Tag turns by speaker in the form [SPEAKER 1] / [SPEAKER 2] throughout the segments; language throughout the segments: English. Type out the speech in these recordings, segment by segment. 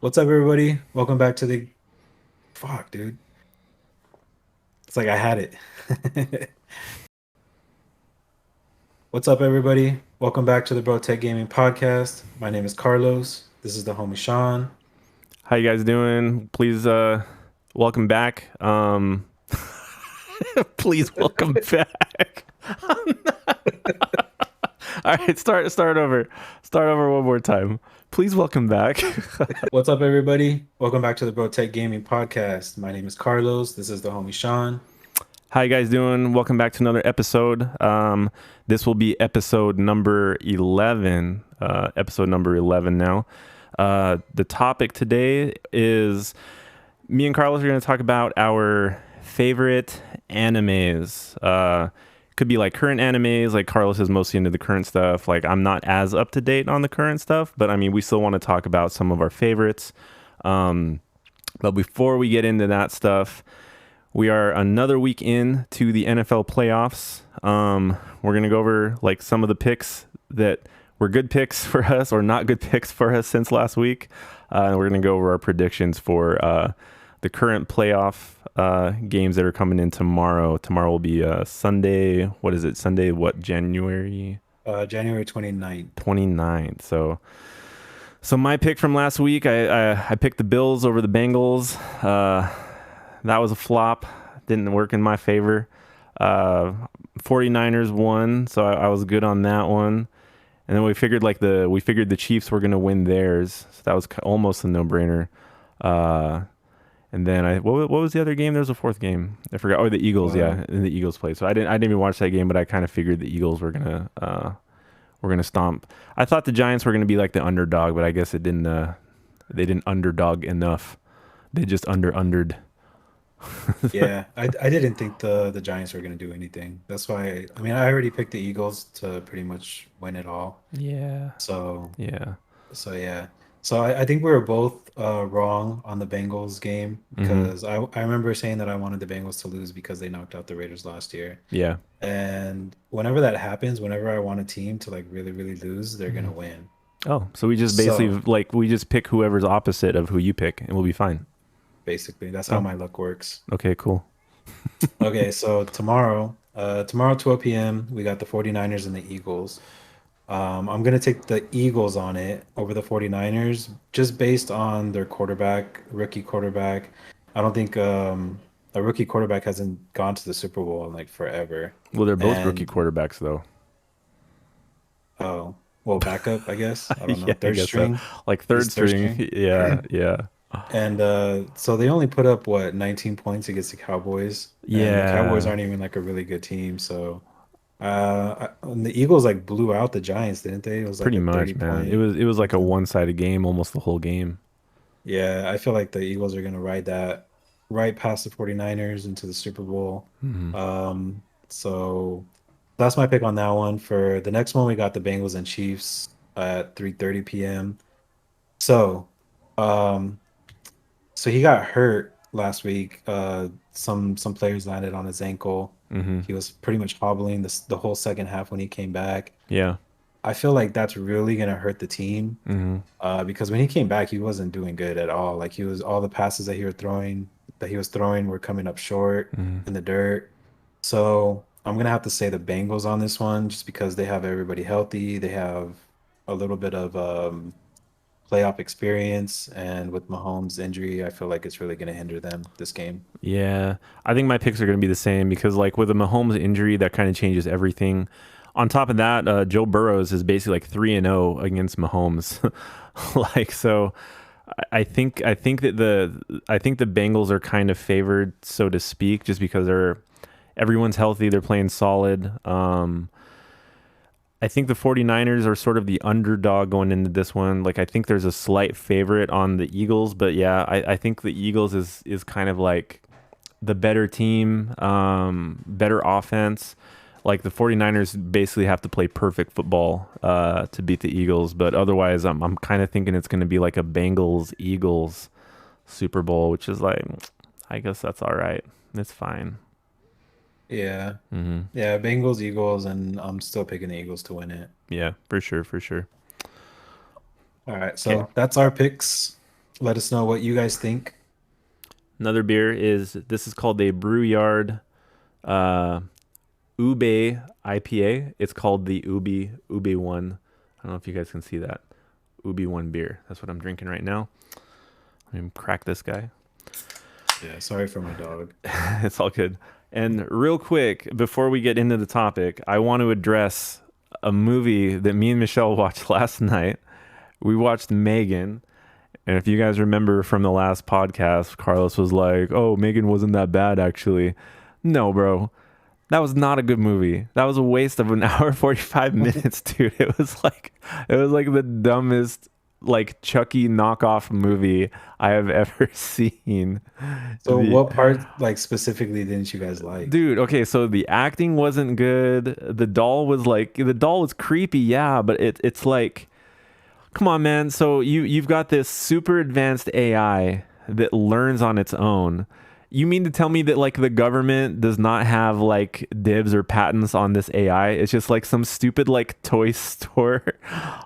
[SPEAKER 1] What's up, everybody? Welcome back to the fuck, dude. It's like I had it. What's up, everybody? Welcome back to the Bro Tech Gaming Podcast. My name is Carlos. This is the homie Sean.
[SPEAKER 2] How you guys doing? Please welcome back. Please welcome back. All right, start over. Start over one more time. Please welcome back.
[SPEAKER 1] What's up, everybody? Welcome back to the Bro Tech Gaming Podcast. My name is Carlos. This is the homie Sean.
[SPEAKER 2] How you guys doing? Welcome back to another episode. This will be episode number 11. Episode number 11 now. The topic today is me and Carlos are going to talk about our favorite animes. Could be like current animes, like Carlos is mostly into the current stuff. Like I'm not as up to date on the current stuff, but I mean, we still want to talk about some of our favorites. But before we get into that stuff, we are another week in to the NFL playoffs. We're going to go over like some of the picks that were good picks for us or not good picks for us since last week. We're going to go over our predictions for the current playoff games that are coming in tomorrow. Tomorrow will be Sunday. What is it? Sunday, what, January
[SPEAKER 1] January 29th.
[SPEAKER 2] 29th. So my pick from last week, I picked the Bills over the Bengals. That was a flop. Didn't work in my favor. 49ers won, so I was good on that one. And then we figured the Chiefs were going to win theirs. So that was almost a no-brainer. And then what was the other game? There was a fourth game. I forgot. Oh, the Eagles, yeah, and the Eagles played. So I didn't even watch that game, but I kind of figured the Eagles were gonna stomp. I thought the Giants were gonna be like the underdog, but I guess it didn't. They didn't underdog enough. They just undered.
[SPEAKER 1] Yeah, I didn't think the Giants were going to do anything. That's why, I mean, I already picked the Eagles to pretty much win it all.
[SPEAKER 2] Yeah,
[SPEAKER 1] So
[SPEAKER 2] yeah.
[SPEAKER 1] So yeah. So I think we were both wrong on the Bengals game
[SPEAKER 2] Mm-hmm.
[SPEAKER 1] because I remember saying that I wanted the Bengals to lose because they knocked out the Raiders last year.
[SPEAKER 2] Yeah.
[SPEAKER 1] And whenever that happens, whenever I want a team to like really, really lose, they're
[SPEAKER 2] Mm-hmm.
[SPEAKER 1] gonna win.
[SPEAKER 2] Oh, so we just basically
[SPEAKER 1] So
[SPEAKER 2] we just pick whoever's opposite of who you pick, and we'll be fine.
[SPEAKER 1] basically, that's how
[SPEAKER 2] Oh,
[SPEAKER 1] my luck works.
[SPEAKER 2] okay, cool.
[SPEAKER 1] Okay, so tomorrow 12 p.m., we got the 49ers and the Eagles. I'm gonna take the Eagles on it over the 49ers just based on their quarterback, rookie quarterback. I don't think a rookie quarterback hasn't gone to the Super Bowl in like forever.
[SPEAKER 2] Well, they're both rookie
[SPEAKER 1] And
[SPEAKER 2] quarterbacks, though.
[SPEAKER 1] oh, well, backup, I guess. I don't know.
[SPEAKER 2] Yeah, I
[SPEAKER 1] Third
[SPEAKER 2] guess so.
[SPEAKER 1] string.
[SPEAKER 2] Like
[SPEAKER 1] He's
[SPEAKER 2] third
[SPEAKER 1] third
[SPEAKER 2] string.
[SPEAKER 1] string.
[SPEAKER 2] Yeah, yeah,
[SPEAKER 1] And so they only put up what 19 points against the Cowboys, and the Cowboys
[SPEAKER 2] yeah.
[SPEAKER 1] aren't even like a really good team. So and the Eagles like blew out the Giants, didn't they? It was like
[SPEAKER 2] Pretty
[SPEAKER 1] a 30
[SPEAKER 2] much, man. It
[SPEAKER 1] point.
[SPEAKER 2] was it was like a one-sided game almost the whole game.
[SPEAKER 1] Yeah, I feel like the Eagles are going to ride that right past the 49ers into the Super Bowl.
[SPEAKER 2] Hmm.
[SPEAKER 1] So that's my pick on that one. For the next one, we got the Bengals and Chiefs at 3:30 p.m. So, um, so he got hurt last week. Some players landed on his ankle.
[SPEAKER 2] Hmm.
[SPEAKER 1] He was pretty much hobbling the whole second half when he came back.
[SPEAKER 2] Yeah.
[SPEAKER 1] I feel like that's really gonna hurt the team.
[SPEAKER 2] Hmm.
[SPEAKER 1] Because when he came back, he wasn't doing good at all. Like he was all the passes that he was throwing were coming up short
[SPEAKER 2] Hmm.
[SPEAKER 1] in the dirt. So I'm gonna have to say the Bengals on this one, just because they have everybody healthy. They have a little bit of playoff experience, and with Mahomes' injury, I feel like it's really gonna hinder them this game.
[SPEAKER 2] Yeah. I think my picks are going to be the same because, like, with a Mahomes injury, that kind of changes everything. On top of that, Joe Burrows is basically like 3-0 against Mahomes. Like, so I think the Bengals are kind of favored, so to speak, just because everyone's healthy, they're playing solid. I think the 49ers are sort of the underdog going into this one. Like I think there's a slight favorite on the Eagles, but yeah, I think the Eagles is kind of like the better team, better offense. Like the 49ers basically have to play perfect football to beat the Eagles, but otherwise I'm kind of thinking it's going to be like a Bengals Eagles Super Bowl, which is like I guess that's all right. It's fine.
[SPEAKER 1] Yeah,
[SPEAKER 2] Hmm.
[SPEAKER 1] yeah, Bengals, Eagles, and I'm still picking the Eagles to win it.
[SPEAKER 2] Yeah, for sure, for sure.
[SPEAKER 1] All right,
[SPEAKER 2] Okay.
[SPEAKER 1] so that's our picks. let us know what you guys think.
[SPEAKER 2] Another beer is this is called a Brewyard uh, Ube IPA. It's called the Ube One. I don't know if you guys can see that. Ube One beer. That's what I'm drinking right now. Let me crack this guy.
[SPEAKER 1] Yeah, sorry for my dog.
[SPEAKER 2] It's all good. And real quick, before we get into the topic, I want to address a movie that me and Michelle watched last night. We watched Megan. And if you guys remember from the last podcast, Carlos was like, "Oh, Megan wasn't that bad, actually." No, bro. That was not a good movie. That was a waste of an hour 45 minutes, dude. It was like the dumbest like Chucky knockoff movie I have ever seen.
[SPEAKER 1] So
[SPEAKER 2] The
[SPEAKER 1] what part like specifically didn't you guys like?
[SPEAKER 2] Dude, okay, so the acting wasn't good. The doll was creepy, yeah, but it's like come on, man. So you've got this super advanced AI that learns on its own. You mean to tell me that like the government does not have like dibs or patents on this AI? It's just like some stupid like toy store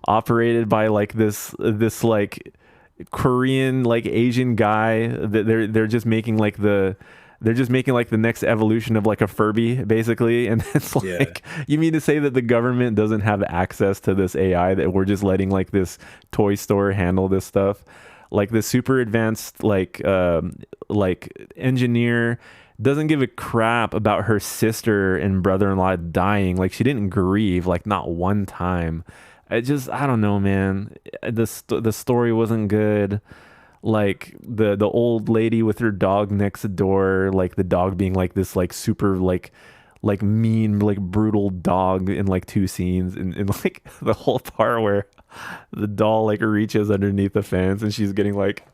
[SPEAKER 2] operated by like this like Korean like Asian guy that they're just making like the next evolution of like a Furby, basically. And it's
[SPEAKER 1] Yeah.
[SPEAKER 2] like, you mean to say that the government doesn't have access to this AI, that we're just letting like this toy store handle this stuff? Like the super advanced, like engineer doesn't give a crap about her sister and brother-in-law dying. Like she didn't grieve, like not one time. I don't know, man. The story wasn't good, like the old lady with her dog next door, like the dog being like this like super like mean like brutal dog in like two scenes, and like the whole part where the doll like reaches underneath the fence and she's getting like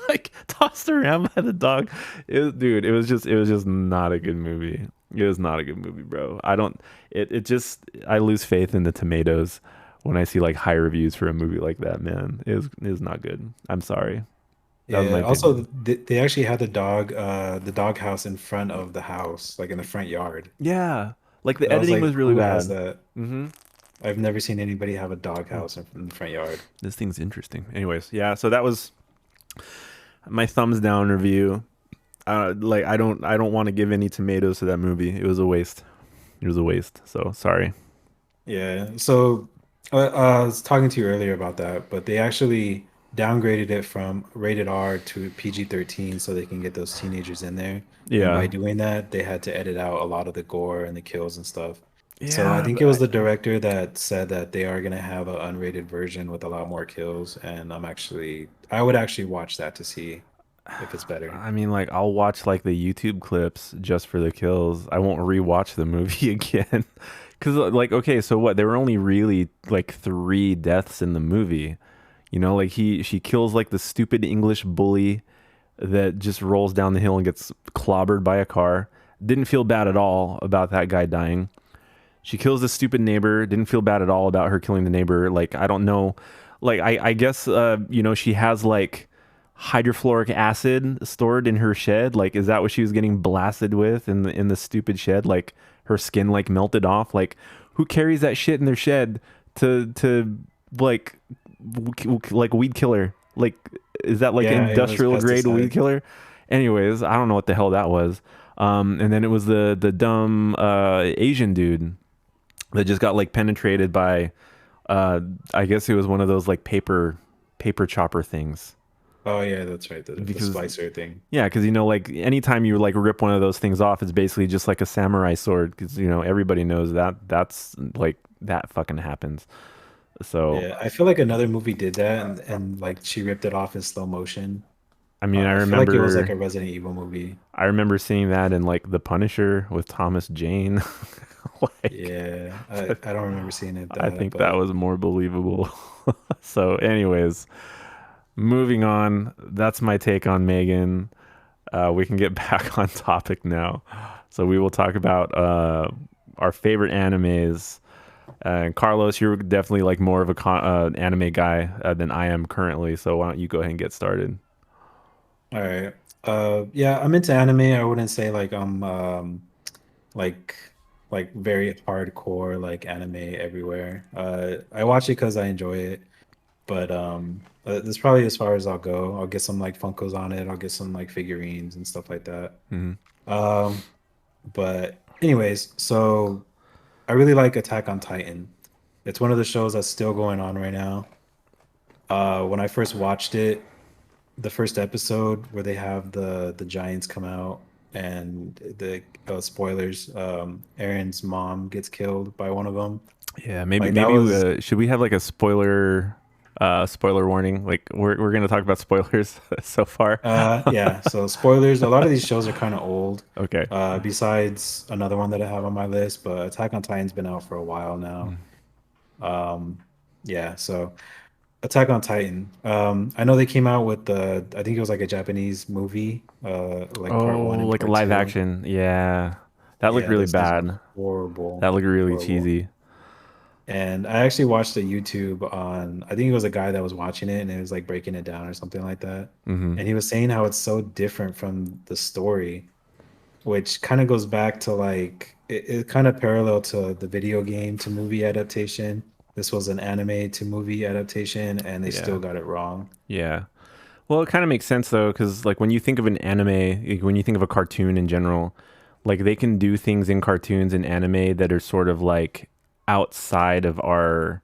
[SPEAKER 2] like tossed around by the dog. Dude, it was just not a good movie. It was not a good movie, bro. I don't it just I lose faith in the tomatoes when I see like high reviews for a movie like that, man. It was not good. I'm sorry. That was my
[SPEAKER 1] Yeah. Also,
[SPEAKER 2] opinion.
[SPEAKER 1] they actually had the dog house in front of the house, like in the front yard.
[SPEAKER 2] Yeah. Like the
[SPEAKER 1] I was
[SPEAKER 2] editing
[SPEAKER 1] like,
[SPEAKER 2] was really
[SPEAKER 1] who has
[SPEAKER 2] bad.
[SPEAKER 1] that?
[SPEAKER 2] Mm-hmm.
[SPEAKER 1] I've never seen anybody have a dog house in the front yard.
[SPEAKER 2] This thing's interesting. Anyways, yeah, so that was my thumbs down review. Like I don't want to give any tomatoes to that movie. It was a waste. It was a waste. So sorry.
[SPEAKER 1] Yeah. So I was talking to you earlier about that, but they actually downgraded it from rated R to PG-13 so they can get those teenagers in there. And by
[SPEAKER 2] Yeah.
[SPEAKER 1] doing that, they had to edit out a lot of the gore and the kills and stuff. So I
[SPEAKER 2] Yeah,
[SPEAKER 1] think it
[SPEAKER 2] but
[SPEAKER 1] was the director that said that they are gonna have an unrated version with a lot more kills, and I would actually watch that to see if it's better.
[SPEAKER 2] I mean, like, I'll watch like the YouTube clips just for the kills. I won't rewatch the movie again. Cause like, okay, so what? There were only really like three deaths in the movie. Like she kills like the stupid English bully that just rolls down the hill and gets clobbered by a car. Didn't feel bad at all about that guy dying. She kills the stupid neighbor. Didn't feel bad at all about her killing the neighbor. Like, I don't know. Like, I guess, she has like hydrofluoric acid stored in her shed. Like, is that what she was getting blasted with in the stupid shed? Like, her skin like melted off. Like, who carries that shit in their shed to like like weed killer? Like, is that like
[SPEAKER 1] Yeah, it was
[SPEAKER 2] industrial grade weed
[SPEAKER 1] pesticide.
[SPEAKER 2] killer? Anyways, I don't know what the hell that was. And then it was the dumb Asian dude that just got like penetrated by I guess it was one of those like paper chopper things.
[SPEAKER 1] Oh yeah, that's right, the
[SPEAKER 2] Because
[SPEAKER 1] splicer thing.
[SPEAKER 2] yeah, because like anytime you like rip one of those things off, it's basically just like a samurai sword. Because everybody knows that's like that fucking happens. So
[SPEAKER 1] Yeah, I feel like another movie did that, and like she ripped it off in slow motion.
[SPEAKER 2] I mean, I
[SPEAKER 1] I feel like it was like
[SPEAKER 2] remember
[SPEAKER 1] a Resident Evil movie.
[SPEAKER 2] I remember seeing that in like The Punisher with Thomas Jane. Like,
[SPEAKER 1] Yeah, I don't remember seeing it
[SPEAKER 2] I
[SPEAKER 1] that,
[SPEAKER 2] think that
[SPEAKER 1] but
[SPEAKER 2] was more believable. So, anyways, moving on. That's my take on Megan. We can get back on topic now. So we will talk about our favorite animes. And Carlos, you're definitely like more of a anime guy than I am currently. So why don't you go ahead and get started?
[SPEAKER 1] all right. Yeah, I'm into anime. I wouldn't say like I'm like very hardcore like anime everywhere. I watch it because I enjoy it. but that's probably as far as I'll go. I'll get some like Funkos on it. I'll get some like figurines and stuff like that.
[SPEAKER 2] Hmm.
[SPEAKER 1] Um, but anyways, so I really like Attack on Titan. It's one of the shows that's still going on right now. When I first watched it, the first episode where they have the giants come out and the spoilers, Aaron's mom gets killed by one of them.
[SPEAKER 2] Yeah, maybe
[SPEAKER 1] Like that
[SPEAKER 2] maybe
[SPEAKER 1] was
[SPEAKER 2] should we have like a spoiler warning? Like we're gonna talk about spoilers so far.
[SPEAKER 1] yeah, so spoilers, a lot of these shows are kind of old.
[SPEAKER 2] Okay.
[SPEAKER 1] Besides another one that I have on my list, but Attack on Titan's been out for a while now.
[SPEAKER 2] Mm.
[SPEAKER 1] Um, yeah, so Attack on Titan. I know they came out with I think it was like a Japanese movie, like part one
[SPEAKER 2] Oh,
[SPEAKER 1] and
[SPEAKER 2] like a
[SPEAKER 1] part
[SPEAKER 2] live
[SPEAKER 1] two.
[SPEAKER 2] action. Yeah, that looked
[SPEAKER 1] Yeah,
[SPEAKER 2] really
[SPEAKER 1] those were
[SPEAKER 2] bad.
[SPEAKER 1] horrible,
[SPEAKER 2] That looked really
[SPEAKER 1] horrible.
[SPEAKER 2] cheesy.
[SPEAKER 1] And I actually watched a YouTube on, I think it was a guy that was watching it and it was like breaking it down or something like that.
[SPEAKER 2] Hmm.
[SPEAKER 1] And he was saying how it's so different from the story, which kind of goes back to like it kind of parallel to the video game to movie adaptation. This was an anime to movie adaptation, and they
[SPEAKER 2] Yeah.
[SPEAKER 1] still got it wrong.
[SPEAKER 2] Yeah. Well, it kind of makes sense though, because like when you think of an anime, like, when you think of a cartoon in general, like they can do things in cartoons and anime that are sort of like outside of our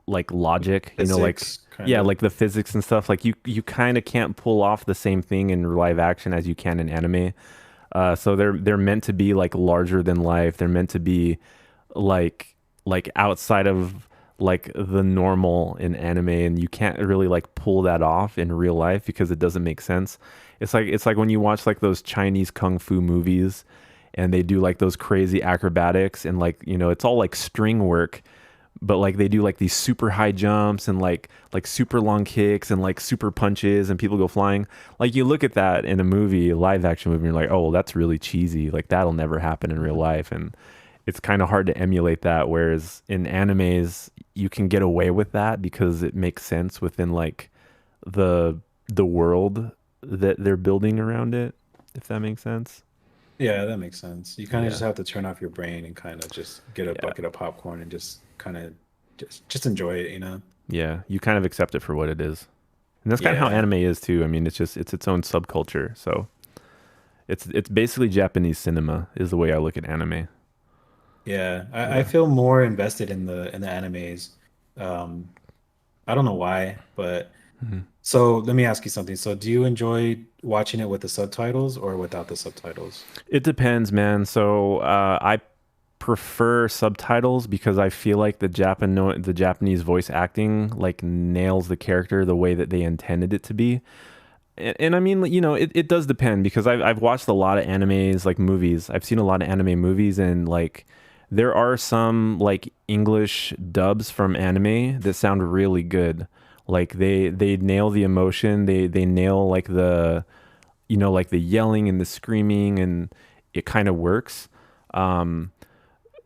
[SPEAKER 2] like logic, like
[SPEAKER 1] Physics, kind
[SPEAKER 2] yeah,
[SPEAKER 1] of.
[SPEAKER 2] like the physics and stuff. Like you kind of can't pull off the same thing in live action as you can in anime. So they're meant to be like larger than life. They're meant to be like outside of like the normal in anime, and you can't really like pull that off in real life because it doesn't make sense. It's like when you watch like those Chinese kung fu movies and they do like those crazy acrobatics, and like it's all like string work, but like they do like these super high jumps and like super long kicks and like super punches and people go flying. Like you look at that in a movie, a live action movie, and you're like, oh well, that's really cheesy, like that'll never happen in real life. And it's kind of hard to emulate that, whereas in animes you can get away with that because it makes sense within like the the world that they're building around it, if that makes sense.
[SPEAKER 1] Yeah, that makes sense. You kind of
[SPEAKER 2] Yeah.
[SPEAKER 1] just have to turn off your brain and kind of just get a
[SPEAKER 2] Yeah.
[SPEAKER 1] bucket of popcorn and just kind of just enjoy it, you know?
[SPEAKER 2] Yeah, you kind of accept it for what it is. And that's kind of how
[SPEAKER 1] Yeah.
[SPEAKER 2] anime is too. I mean, it's its own subculture. So it's basically Japanese cinema is the way I look at anime.
[SPEAKER 1] Yeah. I
[SPEAKER 2] Yeah.
[SPEAKER 1] feel more invested in the animes. Um, I don't know why, but
[SPEAKER 2] Mhm.
[SPEAKER 1] so let me ask you something. So do you enjoy watching it with the subtitles or without the subtitles?
[SPEAKER 2] It depends, man. So I prefer subtitles because I feel like the Japanese voice acting like nails the character the way that they intended it to be. And I mean, it does depend because I've watched a lot of animes, like movies. I've seen a lot of anime movies, and like there are some like English dubs from anime that sound really good. Like they nail the emotion. They nail like like the yelling and the screaming, and it kind of works. Um,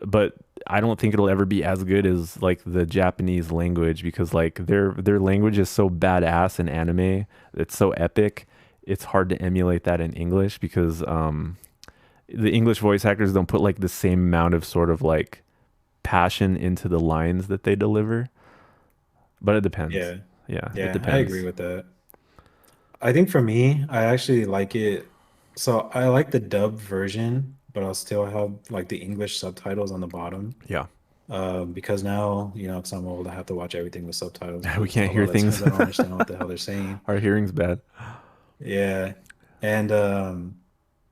[SPEAKER 2] but I don't think it'll ever be as good as like the Japanese language because like their language is so badass in anime. It's so epic. It's hard to emulate that in English because the English voice actors don't put like the same amount of sort of like passion into the lines that they deliver. But it depends.
[SPEAKER 1] Yeah.
[SPEAKER 2] Yeah, it
[SPEAKER 1] Yeah, I agree
[SPEAKER 2] depends.
[SPEAKER 1] with that. I think for me, I actually like it. So I like the dub version, but I'll still have like the English subtitles on the bottom.
[SPEAKER 2] Yeah.
[SPEAKER 1] Because now, because I'm old, I have to watch everything with subtitles
[SPEAKER 2] We
[SPEAKER 1] because
[SPEAKER 2] can't
[SPEAKER 1] a
[SPEAKER 2] hear
[SPEAKER 1] lot of
[SPEAKER 2] things.
[SPEAKER 1] times I don't understand what the hell they're saying.
[SPEAKER 2] Our hearing's bad.
[SPEAKER 1] Yeah. And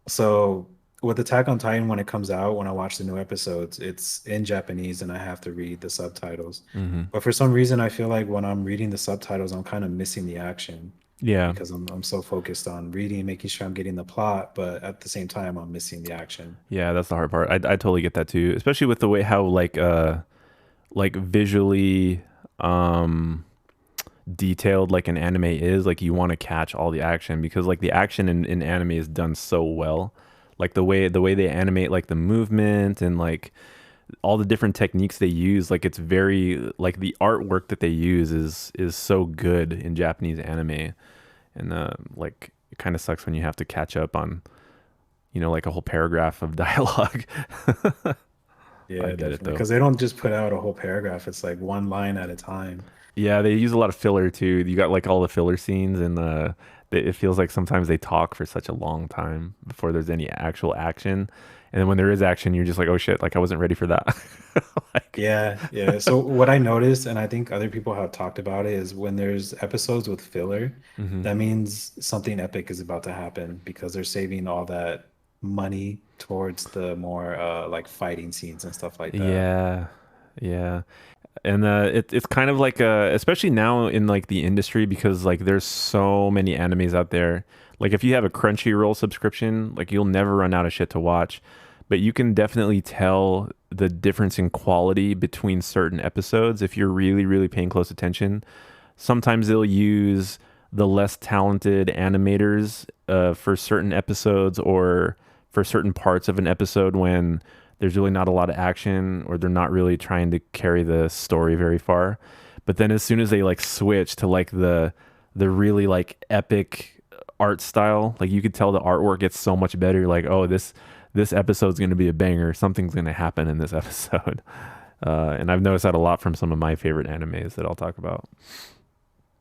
[SPEAKER 1] so with Attack on Titan, when it comes out, when I watch the new episodes, it's in Japanese and I have to read the subtitles.
[SPEAKER 2] Hmm.
[SPEAKER 1] But for some reason, I feel like when I'm reading the subtitles, I'm kind of missing the action
[SPEAKER 2] Yeah.
[SPEAKER 1] because I'm so focused on reading, making sure I'm getting the plot, but at the same time, I'm missing the action.
[SPEAKER 2] Yeah, that's the hard part. I totally get that too, especially with the way how like visually um detailed like an anime is. Like you want to catch all the action because like the action in anime is done so well. Like the way they animate like the movement and like all the different techniques they use, like it's very like the artwork that they use is so good in Japanese anime. And like it kind of sucks when you have to catch up on like a whole paragraph of dialogue. I
[SPEAKER 1] Yeah,
[SPEAKER 2] get it
[SPEAKER 1] definitely.
[SPEAKER 2] though.
[SPEAKER 1] Because they don't just put out a whole paragraph. It's like one line at a time.
[SPEAKER 2] Yeah, they use a lot of filler too. You got like all the filler scenes, and it feels like sometimes they talk for such a long time before there's any actual action. And then when there is action, you're just like, oh shit, like I wasn't ready for that. Like,
[SPEAKER 1] Yeah, yeah. So what I noticed, and I think other people have talked about it, is when there's episodes with filler,
[SPEAKER 2] hmm.
[SPEAKER 1] that means something epic is about to happen because they're saving all that money towards the more like fighting scenes and stuff like that.
[SPEAKER 2] Yeah, yeah. And it's kind of like especially now in like the industry because like there's so many animes out there. Like if you have a Crunchyroll subscription, like you'll never run out of shit to watch. But you can definitely tell the difference in quality between certain episodes if you're really, really paying close attention. Sometimes they'll use the less talented animators for certain episodes or for certain parts of an episode when there's really not a lot of action or they're not really trying to carry the story very far. But then as soon as they like switch to like the really like epic art style, like you could tell the artwork gets so much better. You're like, oh, this episode's going to be a banger. Something's going to happen in this episode. And I've noticed that a lot from some of my favorite animes that I'll talk about.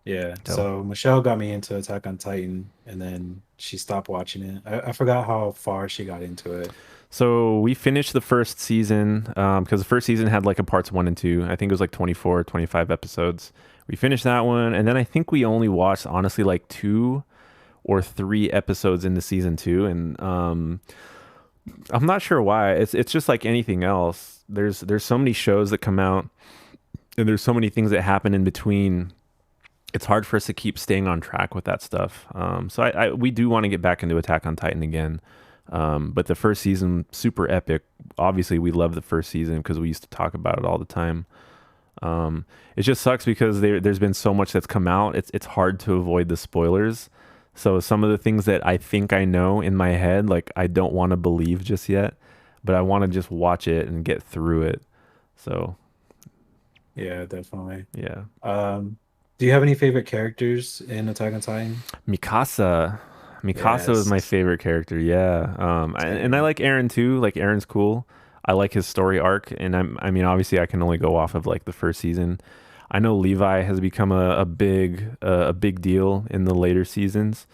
[SPEAKER 1] Yeah.
[SPEAKER 2] So,
[SPEAKER 1] So Michelle got me into Attack on Titan, and then she stopped watching it. I forgot how far she got into it.
[SPEAKER 2] so we finished the first season because the first season had like a parts one and two. I think it was like 24, 25 episodes. We finished that one. And then I think we only watched, honestly, like two or three episodes into season two. And I'm not sure why. It's just like anything else. There's so many shows that come out and there's so many things that happen in between. It's hard for us to keep staying on track with that stuff. So we do want to get back into Attack on Titan again. But the first season, super epic. Obviously, we love the first season because we used to talk about it all the time. It just sucks because there's been so much that's come out. It's hard to avoid the spoilers. So some of the things that I think I know in my head, like I don't want to believe just yet, but I want to just watch it and get through it. So
[SPEAKER 1] Yeah, definitely.
[SPEAKER 2] yeah,
[SPEAKER 1] Um, do you have any favorite characters in Attack on Titan?
[SPEAKER 2] Mikasa. Mikasa was my
[SPEAKER 1] Yes,
[SPEAKER 2] favorite character. Yeah. And I
[SPEAKER 1] same.
[SPEAKER 2] like Aaron too. Like Aaron's cool. I like his story arc, and I mean, obviously, I can only go off of like the first season. I know Levi has become a big deal in the later seasons,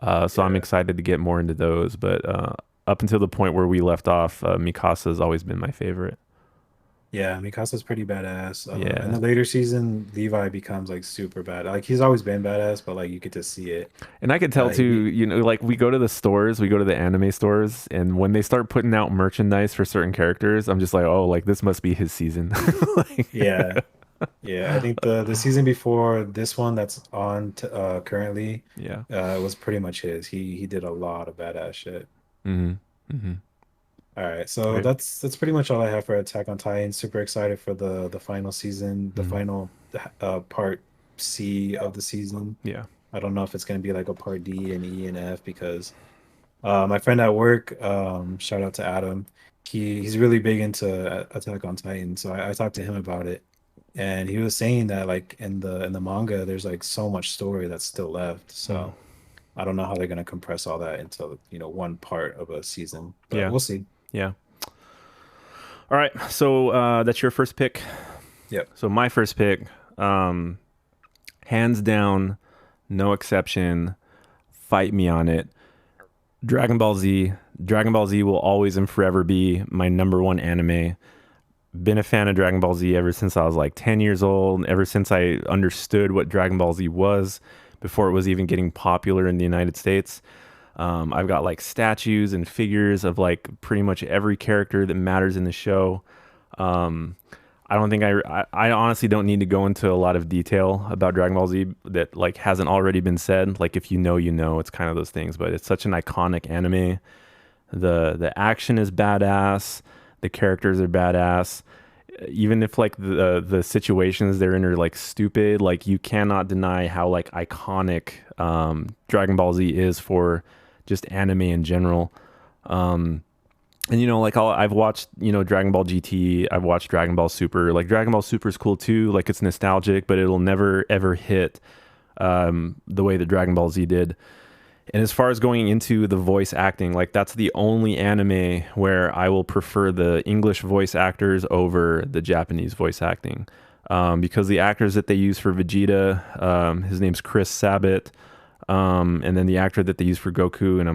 [SPEAKER 2] so I'm
[SPEAKER 1] Yeah.
[SPEAKER 2] excited to get more into those. But up until the point where we left off, Mikasa has always been my favorite.
[SPEAKER 1] Yeah, Mikasa's pretty badass. In
[SPEAKER 2] Yeah,
[SPEAKER 1] the later season, Levi becomes like super bad. Like he's always been badass, but like you get to see it.
[SPEAKER 2] and I could tell too.
[SPEAKER 1] He,
[SPEAKER 2] You know, like we go to the stores, we go to the anime stores, and when they start putting out merchandise for certain characters, I'm just like, oh, like this must be his season.
[SPEAKER 1] yeah, yeah. I think the season before this one that's on t currently,
[SPEAKER 2] Yeah.
[SPEAKER 1] was pretty much his. He did a lot of badass shit.
[SPEAKER 2] Hmm. Hmm.
[SPEAKER 1] All right, so
[SPEAKER 2] Right.
[SPEAKER 1] that's pretty much all I have for Attack on Titan. Super excited for the final season, the
[SPEAKER 2] Hmm.
[SPEAKER 1] final part C of the season.
[SPEAKER 2] Yeah.
[SPEAKER 1] I don't know if it's gonna be like a part D and E and F because my friend at work, shout out to Adam, he's really big into Attack on Titan. So I talked to him about it, and he was saying that like in the manga, there's like so much story that's still left.
[SPEAKER 2] Mm.
[SPEAKER 1] So I don't know how they're gonna compress all that into one part of a season, but
[SPEAKER 2] Yeah.
[SPEAKER 1] we'll see.
[SPEAKER 2] Yeah. All right. So that's your first pick.
[SPEAKER 1] Yep.
[SPEAKER 2] So my first pick, um, hands down, no exception. Fight me on it. Dragon Ball Z. Dragon Ball Z will always and forever be my number one anime. Been a fan of Dragon Ball Z ever since I was like 10 years old, ever since I understood what Dragon Ball Z was before it was even getting popular in the United States. I've got like statues and figures of like pretty much every character that matters in the show. Um, I don't think I honestly don't need to go into a lot of detail about Dragon Ball Z that like hasn't already been said. Like if you know, you know, it's kind of those things, but it's such an iconic anime. The action is badass. The characters are badass. Even if like the situations they're in are like stupid, like you cannot deny how like iconic Dragon Ball Z is for just anime in general. Um, and you know, like I've watched Dragon Ball GT. I've watched Dragon Ball Super. Like Dragon Ball Super is cool too. Like it's nostalgic, but it'll never ever hit the way that Dragon Ball Z did. And as far as going into the voice acting, like that's the only anime where I will prefer the English voice actors over the Japanese voice acting. Because the actors that they use for Vegeta, his name's Chris Sabat, and then the actor that they use for Goku, and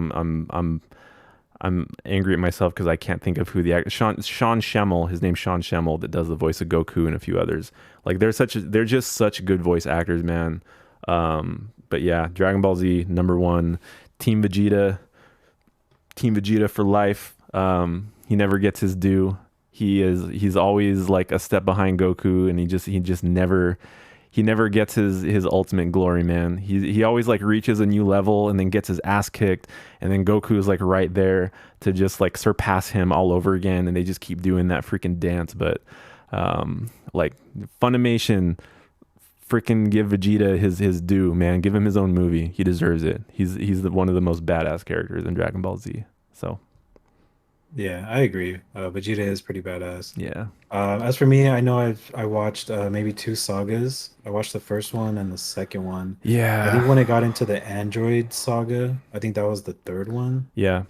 [SPEAKER 2] I'm angry at myself because I can't think of who the actor Sean Schemmel. His name's Sean Schemmel that does the voice of Goku and a few others. Like they're just such good voice actors, man. But yeah, Dragon Ball Z #1, Team Vegeta, Team Vegeta for life. He never gets his due. He's always like a step behind Goku, and he never gets his ultimate glory, man. He always like reaches a new level and then gets his ass kicked, and then Goku is like right there to just like surpass him all over again, and they just keep doing that freaking dance. But like Funimation, freaking give Vegeta his due, man. Give him his own movie. He deserves it. He's one of the most badass characters in Dragon Ball Z. So
[SPEAKER 1] Yeah, I agree. Vegeta is pretty badass.
[SPEAKER 2] yeah,
[SPEAKER 1] As for me, I know I watched maybe two sagas. I watched the first one and the second one. I think
[SPEAKER 2] yeah,
[SPEAKER 1] when it got into the Android saga, I think that was the third one.
[SPEAKER 2] yeah.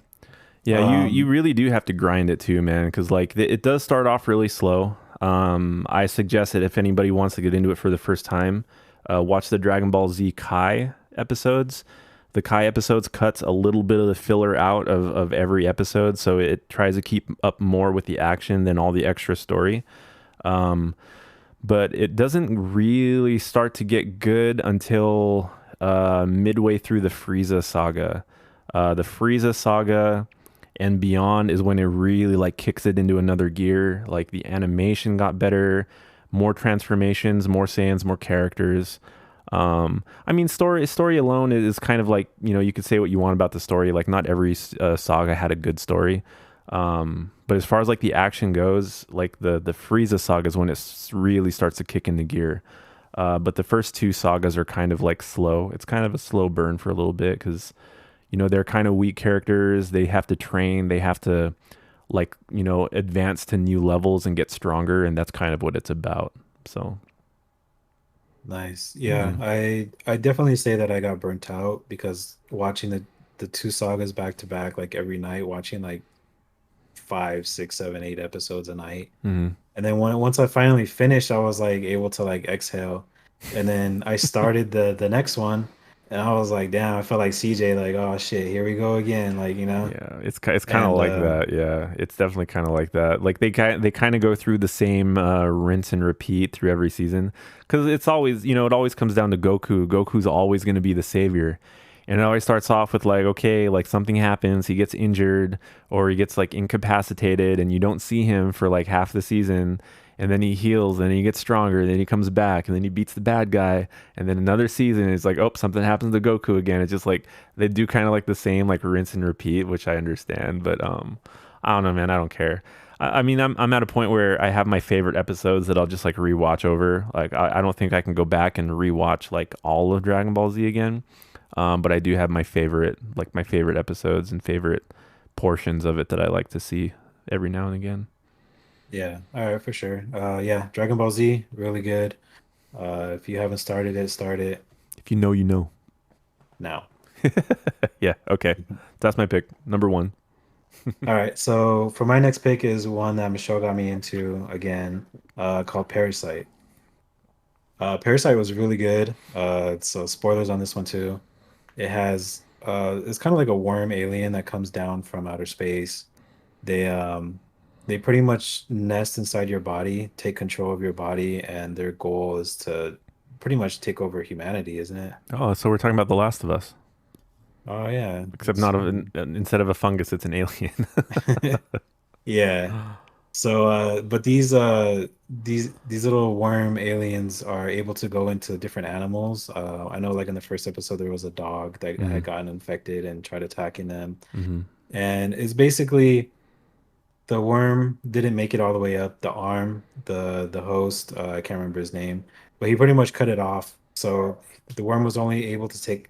[SPEAKER 2] Yeah, you
[SPEAKER 1] Um,
[SPEAKER 2] really do have to grind it too, man, because like it does start off really slow. I suggest that if anybody wants to get into it for the first time, watch the Dragon Ball Z Kai episodes. The Kai episodes cuts a little bit of the filler out of every episode, so it tries to keep up more with the action than all the extra story. Um, but it doesn't really start to get good until midway through the Frieza saga. The Frieza saga and beyond is when it really like kicks it into another gear. Like the animation got better, more transformations, more Saiyans, more characters. I mean, story alone is kind of like, you know, you could say what you want about the story. Like not every saga had a good story. But as far as like the action goes, like the Frieza saga is when it really starts to kick into gear. But the first two sagas are kind of like slow. It's kind of a slow burn for a little bit because you know they're kind of weak characters. They have to train. They have to like you know advance to new levels and get stronger, and that's kind of what it's about. So
[SPEAKER 1] nice. Yeah,
[SPEAKER 2] yeah,
[SPEAKER 1] I definitely say that I got burnt out because watching the two sagas back to back, like every night, watching like five, six, seven, 8 episodes a night.
[SPEAKER 2] hmm,
[SPEAKER 1] And then once I finally finished, I was like able to like exhale. And then I started the next one, and I was like, damn, I felt like CJ, like, oh shit, here we go again, like,
[SPEAKER 2] yeah, it's kind of
[SPEAKER 1] And
[SPEAKER 2] like that. Yeah, it's definitely kind of like that. Like they kind of go through the same rinse and repeat through every season because it's always you know it always comes down to Goku. Goku's always going to be the savior. And it always starts off with like, okay, like something happens, he gets injured or he gets like incapacitated, and you don't see him for like half the season. And then he heals, and he gets stronger, and then he comes back, and then he beats the bad guy. And then another season, it's like, oh, something happens to Goku again. It's just like they do kind of like the same like rinse and repeat, which I understand. But I don't know, man. I don't care. I mean, I'm at a point where I have my favorite episodes that I'll just like rewatch over. Like I don't think I can go back and rewatch like all of Dragon Ball Z again. But I do have my favorite episodes and favorite portions of it that I like to see every now and again.
[SPEAKER 1] yeah, all right, for sure. Yeah, Dragon Ball Z, really good. If you haven't started it, start it
[SPEAKER 2] If you know, you know.
[SPEAKER 1] now.
[SPEAKER 2] Yeah, okay. That's my pick. #1.
[SPEAKER 1] All right, so for my next pick is one that Michelle got me into again, called Parasite. Parasite was really good. So spoilers on this one too. It's kind of like a worm alien that comes down from outer space. They um they pretty much nest inside your body, take control of your body, and their goal is to pretty much take over humanity, isn't it?
[SPEAKER 2] Oh, so we're talking about The Last of Us,
[SPEAKER 1] Oh yeah,
[SPEAKER 2] except
[SPEAKER 1] it's
[SPEAKER 2] not instead of a fungus, it's an alien.
[SPEAKER 1] yeah. So but these little worm aliens are able to go into different animals. I know like in the first episode there was a dog that
[SPEAKER 2] Hmm,
[SPEAKER 1] had gotten infected and tried attacking them.
[SPEAKER 2] hmm,
[SPEAKER 1] And it's basically the worm didn't make it all the way up the arm, the host, I can't remember his name, but he pretty much cut it off. So the worm was only able to take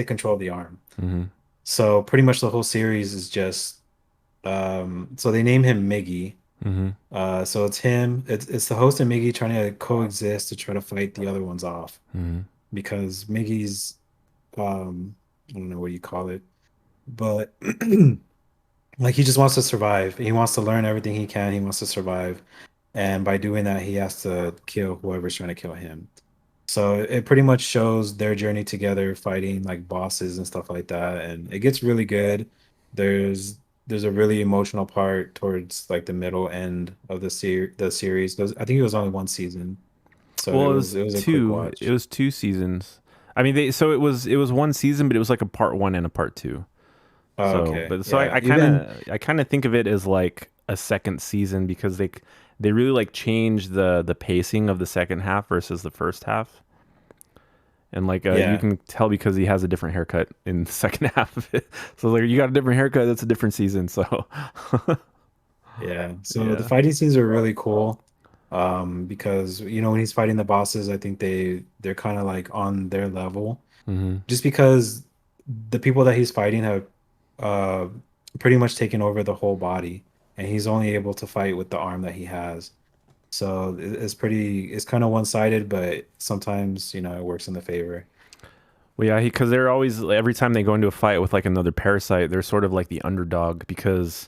[SPEAKER 1] control of the arm.
[SPEAKER 2] hmm,
[SPEAKER 1] So pretty much the whole series is just so they name him Miggy.
[SPEAKER 2] hmm,
[SPEAKER 1] So it's him, it's the host and Miggy trying to coexist to try to fight the other ones off
[SPEAKER 2] hmm,
[SPEAKER 1] because Miggy's um I don't know what you call it, but like he just wants to survive. He wants to learn everything he can. He wants to survive, and by doing that, he has to kill whoever's trying to kill him. So it pretty much shows their journey together, fighting like bosses and stuff like that, and it gets really good. There's a really emotional part towards like the middle end of the series. I think it was only one season, so
[SPEAKER 2] Well,
[SPEAKER 1] it was a quick
[SPEAKER 2] it
[SPEAKER 1] watch.
[SPEAKER 2] was two seasons. I mean, it was one season, but it was like a part one and a part two.
[SPEAKER 1] Oh,
[SPEAKER 2] So,
[SPEAKER 1] okay,
[SPEAKER 2] but so
[SPEAKER 1] yeah. Even
[SPEAKER 2] I kind of think of it as like a second season because they really like changed the pacing of the second half versus the first half. And like you
[SPEAKER 1] yeah,
[SPEAKER 2] can tell because he has a different haircut in the second half of it. So like you got a different haircut, that's a different season. So
[SPEAKER 1] yeah. So the
[SPEAKER 2] yeah.
[SPEAKER 1] fighting scenes are really cool. Because when he's fighting the bosses, I think they're kind of like on their level.
[SPEAKER 2] Hmm.
[SPEAKER 1] Just because the people that he's fighting have uh pretty much taken over the whole body, and he's only able to fight with the arm that he has. So it's kind of one-sided, but sometimes, it works in the favor.
[SPEAKER 2] Well, yeah, because they're always every time they go into a fight with like another parasite, they're sort of like the underdog because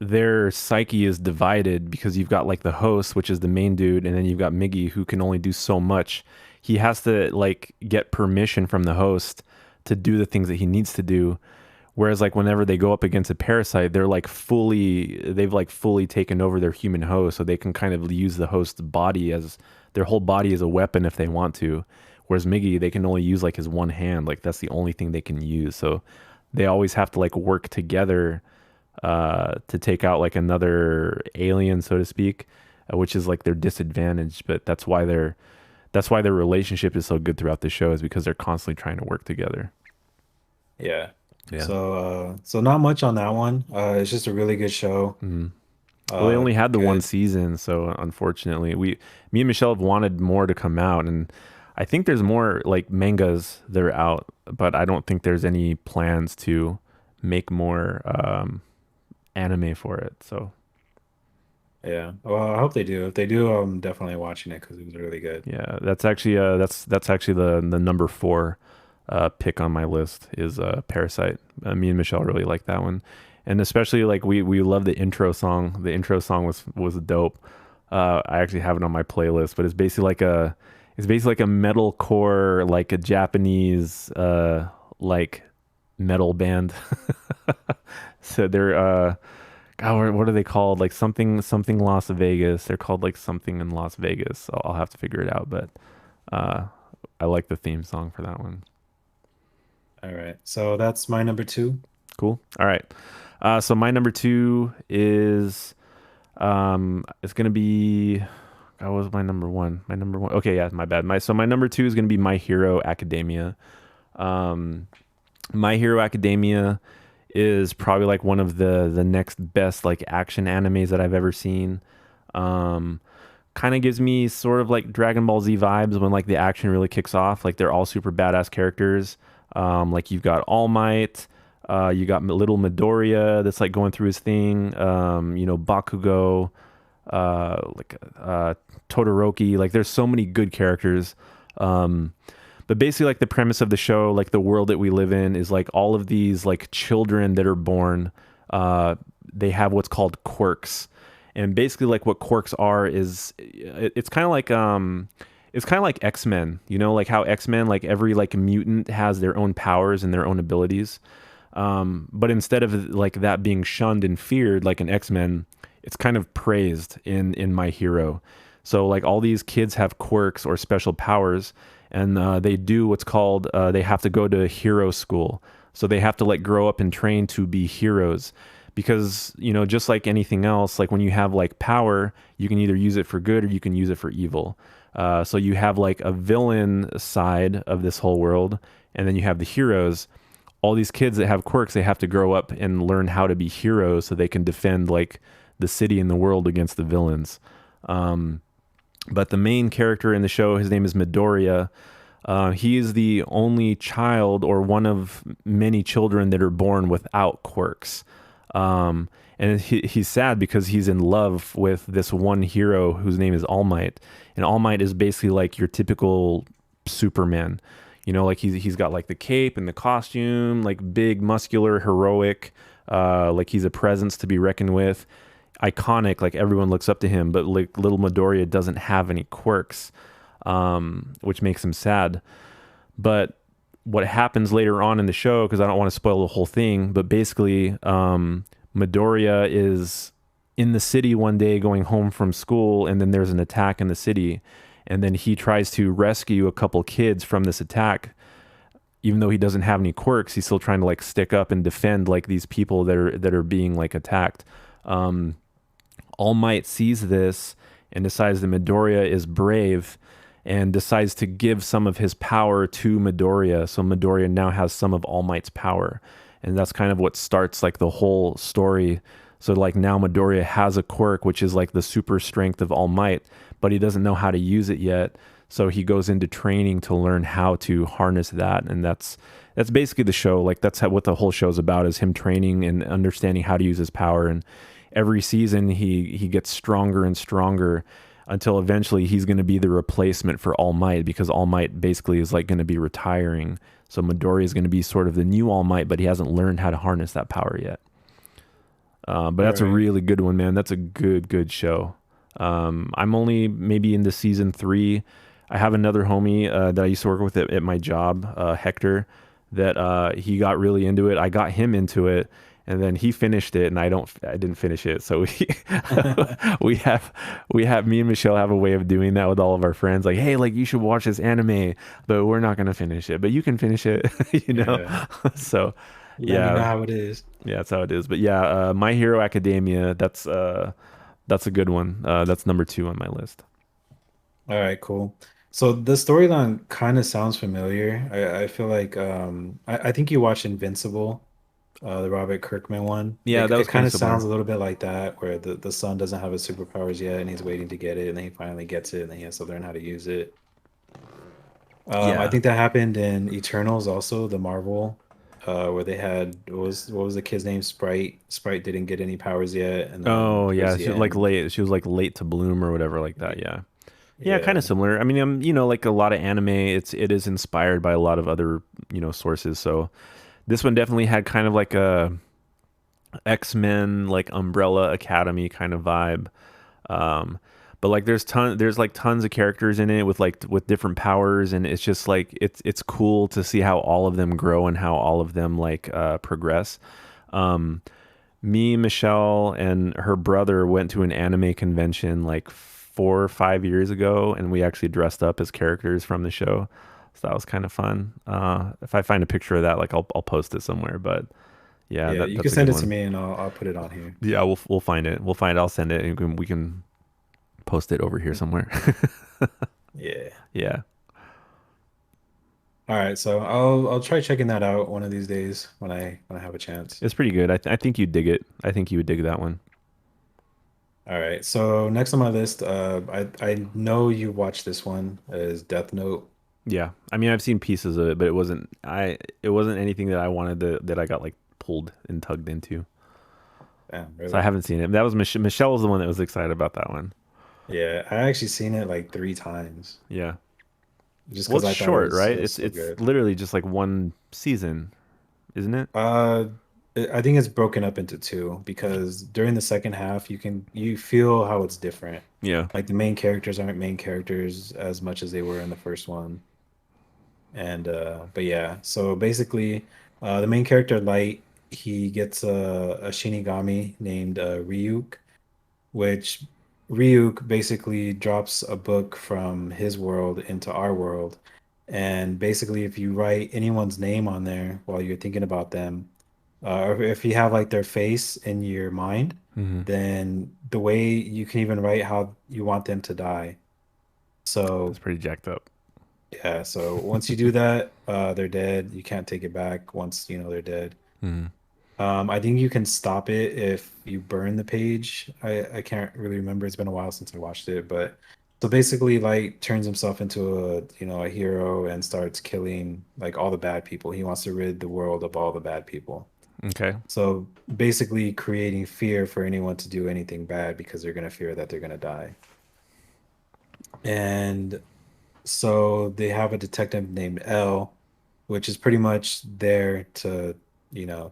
[SPEAKER 2] their psyche is divided because you've got like the host, which is the main dude, and then you've got Miggy who can only do so much. He has to like get permission from the host to do the things that he needs to do. Whereas like whenever they go up against a parasite, they've like fully taken over their human host, so they can kind of use the host's body as their whole body as a weapon if they want to. Whereas Miggy, they can only use like his one hand, like that's the only thing they can use. So they always have to like work together to take out like another alien, so to speak, which is like their disadvantage. But that's why their relationship is so good throughout the show is because they're constantly trying to work together.
[SPEAKER 1] Yeah.
[SPEAKER 2] Yeah.
[SPEAKER 1] So not much on that one. It's just a really good show.
[SPEAKER 2] Mhm. Well, they only had the one
[SPEAKER 1] Good.
[SPEAKER 2] season, so unfortunately, me and Michelle have wanted more to come out, and I think there's more like mangas that are out, but I don't think there's any plans to make more anime for it. So
[SPEAKER 1] Yeah. Well, I hope they do. If they do, I'm definitely watching it because it was really good.
[SPEAKER 2] yeah, that's actually the number four pick on my list is Parasite. Me and Michelle really like that one, and especially like we love the intro song. The intro song was dope. I actually have it on my playlist, but it's basically like a metalcore, like a Japanese like metal band. So they're God, what are they called? Like something Las Vegas. They're called like something in Las Vegas. I'll have to figure it out, but uh, I like the theme song for that one.
[SPEAKER 1] All right. So that's my number two.
[SPEAKER 2] Cool. All right. So my number two is it's gonna be. That was my number one. My number one. Okay, yeah, my bad. My number two is gonna be My Hero Academia. Um, My Hero Academia is probably like one of the next best like action animes that I've ever seen. Um, Kind of gives me sort of like Dragon Ball Z vibes when like the action really kicks off. Like they're all super badass characters. Like you've got All Might, you got little Midoriya that's like going through his thing. Bakugo, like Todoroki. Like there's so many good characters. Um, but basically, like the premise of the show, like the world that we live in, is like all of these like children that are born. They have what's called quirks, and basically, like what quirks are is it's kind of like it's kind of like X-Men. You know, like how X-Men, like every like mutant has their own powers and their own abilities. But instead of like that being shunned and feared, like an X-Men, it's kind of praised in My Hero. So like all these kids have quirks or special powers, and they do what's called they have to go to hero school. So they have to like grow up and train to be heroes, because just like anything else, like when you have like power, you can either use it for good or you can use it for evil. So you have like a villain side of this whole world, and then you have the heroes. All these kids that have quirks, they have to grow up and learn how to be heroes so they can defend like the city and the world against the villains. Um, but the main character in the show, his name is Midoriya. He is the only child or one of many children that are born without quirks. Um, and he's sad because he's in love with this one hero whose name is All Might. And All Might is basically like your typical Superman. Like he's got like the cape and the costume, like big, muscular, heroic, like he's a presence to be reckoned with, iconic. Like everyone looks up to him, but like little Midoriya doesn't have any quirks, which makes him sad. But what happens later on in the show, because I don't want to spoil the whole thing, but basically, Midoriya is in the city one day going home from school, and then there's an attack in the city. And then he tries to rescue a couple kids from this attack. Even though he doesn't have any quirks, he's still trying to like stick up and defend like these people that are being like attacked. Um, All Might sees this and decides that Midoriya is brave and decides to give some of his power to Midoriya. So Midoriya now has some of All Might's power. And that's kind of what starts like the whole story. So like now Midoriya has a quirk, which is like the super strength of All Might, but he doesn't know how to use it yet. So he goes into training to learn how to harness that. And that's basically the show. Like that's what the whole show's about, is him training and understanding how to use his power. And every season he gets stronger and stronger until eventually he's going to be the replacement for All Might, because All Might basically is like going to be retiring. So Midoriya is going to be sort of the new All Might, but he hasn't learned how to harness that power yet. But that's a
[SPEAKER 1] Right.
[SPEAKER 2] really good one, man. That's a good show. I'm only maybe into season 3. I have another homie that I used to work with at my job, Hector, that he got really into it. I got him into it, and then he finished it, and I didn't finish it. So we we have me and Michelle have a way of doing that with all of our friends. Like, hey, like you should watch this anime, but we're not gonna finish it, but you can finish it, you know.
[SPEAKER 1] Yeah.
[SPEAKER 2] So
[SPEAKER 1] Let me know
[SPEAKER 2] yeah,
[SPEAKER 1] how it is.
[SPEAKER 2] yeah, that's how it is. But yeah, My Hero Academia, that's a good one. That's number 2 on my list.
[SPEAKER 1] All right, cool. So the storyline kind of sounds familiar. I feel like I think you watched Invincible, the Robert Kirkman one.
[SPEAKER 2] Yeah,
[SPEAKER 1] It
[SPEAKER 2] that
[SPEAKER 1] it
[SPEAKER 2] was kind
[SPEAKER 1] kind
[SPEAKER 2] of
[SPEAKER 1] of sounds
[SPEAKER 2] similar.
[SPEAKER 1] a little bit like that, where the son doesn't have his superpowers yet, and he's waiting to get it, and then he finally gets it, and then he has to learn how to use it. I
[SPEAKER 2] Yeah.
[SPEAKER 1] think that happened in Eternals also, the Marvel, where they had what was the kid's name? Sprite. Sprite didn't get any powers yet, and then
[SPEAKER 2] Oh
[SPEAKER 1] towards
[SPEAKER 2] yeah,
[SPEAKER 1] the end,
[SPEAKER 2] she was like late to bloom or whatever like that.
[SPEAKER 1] y-
[SPEAKER 2] Yeah. Yeah, kind of
[SPEAKER 1] yeah,
[SPEAKER 2] similar. I mean, like a lot of anime, it is inspired by a lot of other, sources. So this one definitely had kind of like a X-Men like Umbrella Academy kind of vibe. Um, but like there's like tons of characters in it with different powers, and it's just like it's cool to see how all of them grow and how all of them like progress. Um, Me, Michelle, and her brother went to an anime convention like 4 or 5 years ago, and we actually dressed up as characters from the show. So that was kind of fun. If I find a picture of that, like I'll post it somewhere. But yeah,
[SPEAKER 1] yeah. You can
[SPEAKER 2] that's a good
[SPEAKER 1] send it to
[SPEAKER 2] one.
[SPEAKER 1] me, and I'll put it on here.
[SPEAKER 2] Yeah, we'll find it. We'll find it. I'll send it, and we can post it over here somewhere.
[SPEAKER 1] Yeah.
[SPEAKER 2] Yeah,
[SPEAKER 1] All right, so I'll try checking that out one of these days when I have a chance.
[SPEAKER 2] it's pretty good. I think you'd dig it. I think you would dig that one.
[SPEAKER 1] All right, so next on my list, I know you watched this one is Death Note.
[SPEAKER 2] Yeah, I mean I've seen pieces of it, but it wasn't anything that I wanted that I got like pulled and tugged into.
[SPEAKER 1] Damn,
[SPEAKER 2] So I
[SPEAKER 1] really?
[SPEAKER 2] haven't seen it. That was Michelle was the one that was excited about that one.
[SPEAKER 1] Yeah, I actually seen it like 3 times
[SPEAKER 2] Yeah.
[SPEAKER 1] just
[SPEAKER 2] Well,
[SPEAKER 1] because
[SPEAKER 2] it's
[SPEAKER 1] I thought it
[SPEAKER 2] short,
[SPEAKER 1] was
[SPEAKER 2] right?
[SPEAKER 1] it was
[SPEAKER 2] It's
[SPEAKER 1] so
[SPEAKER 2] it's
[SPEAKER 1] good.
[SPEAKER 2] literally just like one season, isn't it?
[SPEAKER 1] Uh, I think it's broken up into two because during the second half you feel how it's different.
[SPEAKER 2] Yeah.
[SPEAKER 1] Like the main characters aren't main characters as much as they were in the first one. And but yeah, so basically, the main character Light, he gets a Shinigami named Ryuk, which Ryuk basically drops a book from his world into our world. And basically, if you write anyone's name on there while you're thinking about them, or if you have like their face in your mind,
[SPEAKER 2] Hmm.
[SPEAKER 1] then the way you can even write how you want them to die.
[SPEAKER 2] That's
[SPEAKER 1] So
[SPEAKER 2] pretty jacked up.
[SPEAKER 1] yeah, so once you do that, they're dead. You can't take it back once you know they're dead.
[SPEAKER 2] Hmm.
[SPEAKER 1] I think you can stop it if you burn the page. I can't really remember. It's been a while since I watched it, but so basically, Light turns himself into a hero and starts killing like all the bad people. He wants to rid the world of all the bad people.
[SPEAKER 2] Okay.
[SPEAKER 1] So basically, creating fear for anyone to do anything bad because they're gonna fear that they're gonna die. And so they have a detective named L. which is pretty much there to,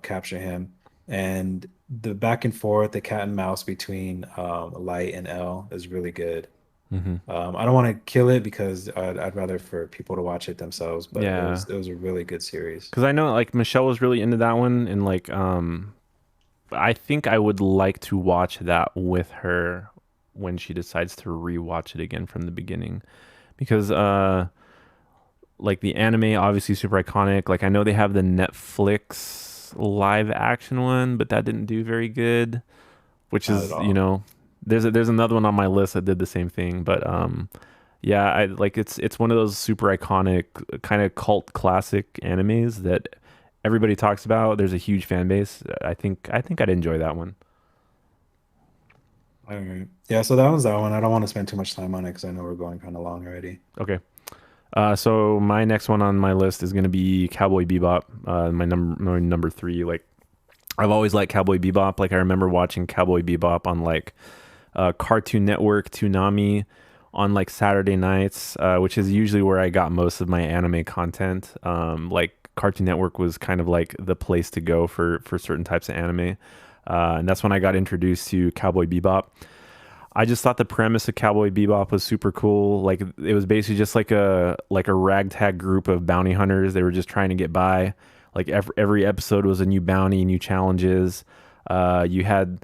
[SPEAKER 1] capture him. And the back and forth, the cat and mouse between Light and L is really good.
[SPEAKER 2] Mm-hmm.
[SPEAKER 1] I don't want to kill it because I'd rather for people to watch it themselves, but it
[SPEAKER 2] Yeah,
[SPEAKER 1] was it was a really good series.
[SPEAKER 2] because I know like Michelle was really into that one, and like I think I would like to watch that with her when she decides to rewatch it again from the beginning, because like the anime obviously super iconic. Like I know they have the Netflix live action one, but that didn't do very good. Which
[SPEAKER 1] Not at
[SPEAKER 2] is,
[SPEAKER 1] all.
[SPEAKER 2] there's another one on my list that did the same thing. But yeah, I like it's one of those super iconic kind of cult classic animes that everybody talks about. There's a huge fan base. I think I'd enjoy that one.
[SPEAKER 1] All right. Yeah, so that was that one. I don't want to spend too much time on it because I know we're going kind of long already.
[SPEAKER 2] Okay. So my next one on my list is gonna be Cowboy Bebop. My number three. Like I've always liked Cowboy Bebop. Like I remember watching Cowboy Bebop on like Cartoon Network, Toonami on like Saturday nights, which is usually where I got most of my anime content. Like Cartoon Network was kind of like the place to go for certain types of anime, and that's when I got introduced to Cowboy Bebop. I just thought the premise of Cowboy Bebop was super cool. Like it was basically just like a ragtag group of bounty hunters. They were just trying to get by. Like every episode was a new bounty, new challenges. You had